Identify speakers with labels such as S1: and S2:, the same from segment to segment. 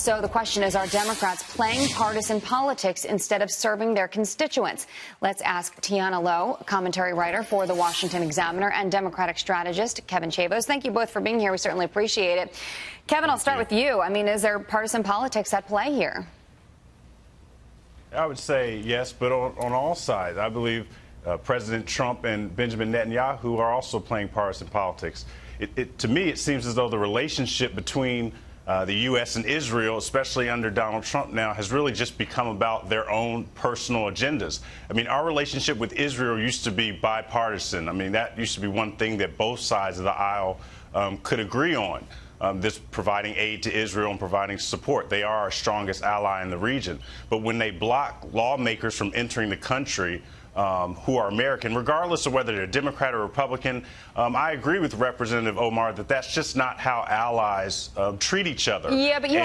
S1: So the question is, are Democrats playing partisan politics instead of serving their constituents? Let's ask Tiana Lowe, commentary writer for The Washington Examiner, and Democratic strategist Kevin Chavous. Thank you both for being here. We certainly appreciate it. Kevin, I'll start with you. I mean, is there partisan politics at play here?
S2: I would say yes, but on all sides. I believe President Trump and Benjamin Netanyahu are also playing partisan politics. To me, it seems as though the relationship between the U.S. and Israel, especially under Donald Trump now, has really just become about their own personal agendas. I mean, our relationship with Israel used to be bipartisan. I mean, that used to be one thing that both sides of the aisle could agree on. This providing aid to Israel and providing support. They are our strongest ally in the region. But when they block lawmakers from entering the country who are American, regardless of whether they're Democrat or Republican, I agree with Representative Omar that that's just not how allies treat each other.
S1: Yeah, but you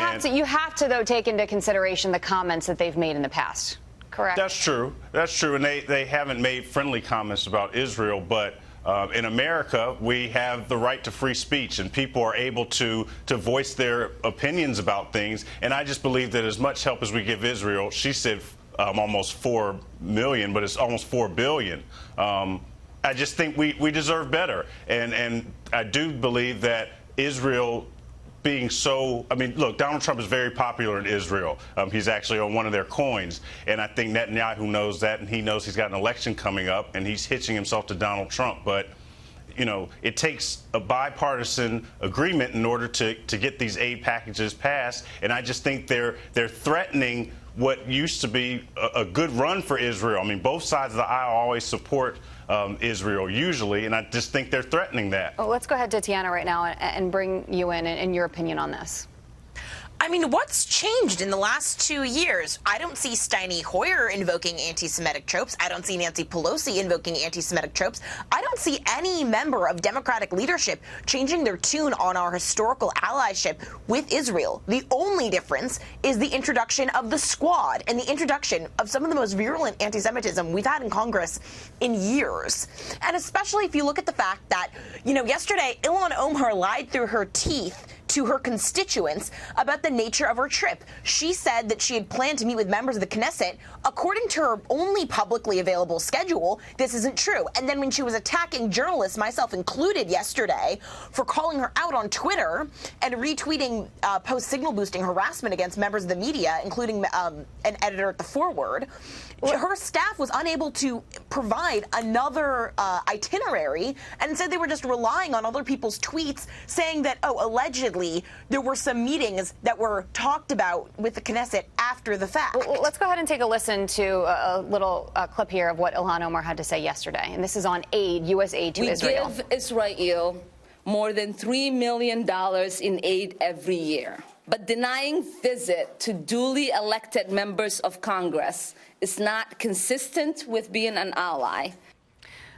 S1: have to, though, take into consideration the comments that they've made in the past. Correct?
S2: That's true. That's true. And they haven't made friendly comments about Israel, but in America, we have the right to free speech, and people are able to voice their opinions about things. And I just believe that as much help as we give Israel, she said almost 4 million, but it's almost 4 billion. I just think we deserve better. And I do believe that Israel being so, I mean, look, Donald Trump is very popular in Israel. He's actually on one of their coins. And I think Netanyahu knows that, and he knows he's got an election coming up, and he's hitching himself to Donald Trump. But, you know, it takes a bipartisan agreement in order to get these aid packages passed. And I just think they're threatening what used to be a good run for Israel. I mean, both sides of the aisle always support Israel usually, and I just think they're threatening that.
S1: Well, let's go ahead to Tiana right now and bring you in and your opinion on this.
S3: I mean, what's changed in the last 2 years? I don't see Steny Hoyer invoking anti-Semitic tropes. I don't see Nancy Pelosi invoking anti-Semitic tropes. I don't see any member of Democratic leadership changing their tune on our historical allyship with Israel. The only difference is the introduction of the Squad and the introduction of some of the most virulent anti-Semitism we've had in Congress in years. And especially if you look at the fact that, you know, yesterday Ilhan Omar lied through her teeth to her constituents about the nature of her trip. She said that she had planned to meet with members of the Knesset. According to her only publicly available schedule, this isn't true. And then when she was attacking journalists, myself included yesterday, for calling her out on Twitter and retweeting post-signal boosting harassment against members of the media, including an editor at The Forward, her staff was unable to provide another itinerary and said they were just relying on other people's tweets saying that, oh, allegedly there were some meetings that were talked about with the Knesset after the fact.
S1: Well, let's go ahead and take a listen to a little clip here of what Ilhan Omar had to say yesterday. And this is on aid, U.S. aid to Israel.
S4: We give Israel more than $3 million in aid every year. But denying visit to duly elected members of Congress is not consistent with being an ally.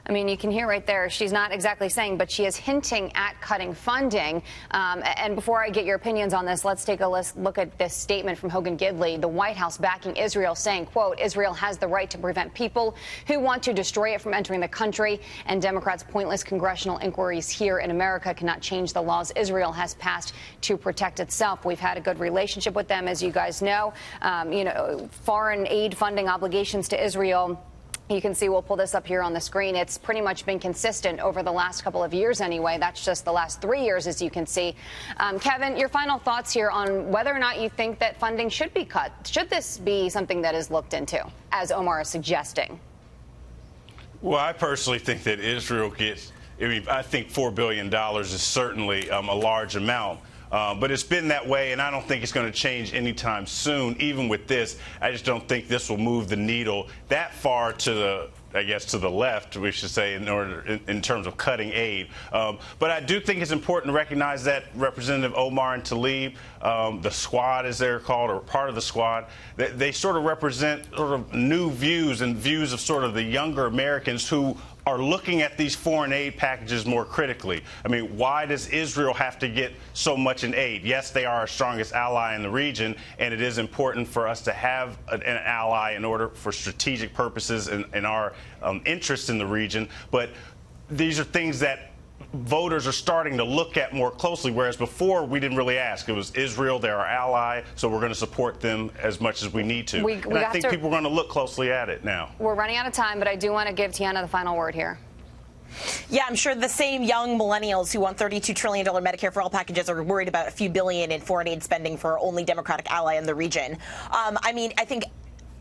S1: I mean, you can hear right there, she's not exactly saying, but she is hinting at cutting funding. And before I get your opinions on this, let's take a look at this statement from Hogan Gidley, the White House backing Israel, saying, quote, Israel has the right to prevent people who want to destroy it from entering the country, and Democrats' pointless congressional inquiries here in America cannot change the laws Israel has passed to protect itself. We've had a good relationship with them, as you guys know. You know, foreign aid funding obligations to Israel. You can see, we'll pull this up here on the screen. It's pretty much been consistent over the last couple of years anyway. That's just the last 3 years, as you can see. Kevin, your final thoughts here on whether or not you think that funding should be cut. Should this be something that is looked into, as Omar is suggesting?
S2: Well, I personally think that Israel gets, I mean, I think $4 billion is certainly a large amount. But it's been that way, and I don't think it's going to change anytime soon. Even with this, I just don't think this will move the needle that far to the, I guess, to the left, we should say, in terms of cutting aid. But I do think it's important to recognize that Representative Omar and Tlaib, the Squad, as they're called, or part of the Squad, they sort of represent sort of new views and views of sort of the younger Americans who are looking at these foreign aid packages more critically. I mean, why does Israel have to get so much in aid? Yes, they are our strongest ally in the region, and it is important for us to have an ally in order for strategic purposes and our interests in the region. But these are things that voters are starting to look at more closely, whereas before we didn't really ask. It was Israel, they're our ally, so we're going to support them as much as we need to. And I think people are going to look closely at it now.
S1: We're running out of time, but I do want to give Tiana the final word here.
S3: Yeah, I'm sure the same young millennials who want $32 trillion Medicare for all packages are worried about a few billion in foreign aid spending for our only Democratic ally in the region. I mean, I think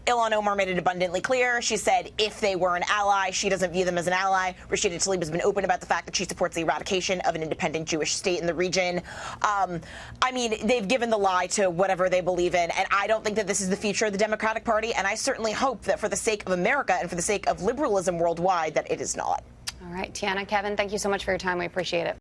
S3: Ilhan Omar made it abundantly clear. She said if they were an ally, she doesn't view them as an ally. Rashida Tlaib has been open about the fact that she supports the eradication of an independent Jewish state in the region. I mean, they've given the lie to whatever they believe in, and I don't think that this is the future of the Democratic Party, and I certainly hope that for the sake of America and for the sake of liberalism worldwide, that it is not.
S1: All right, Tiana, Kevin, thank you so much for your time. We appreciate it.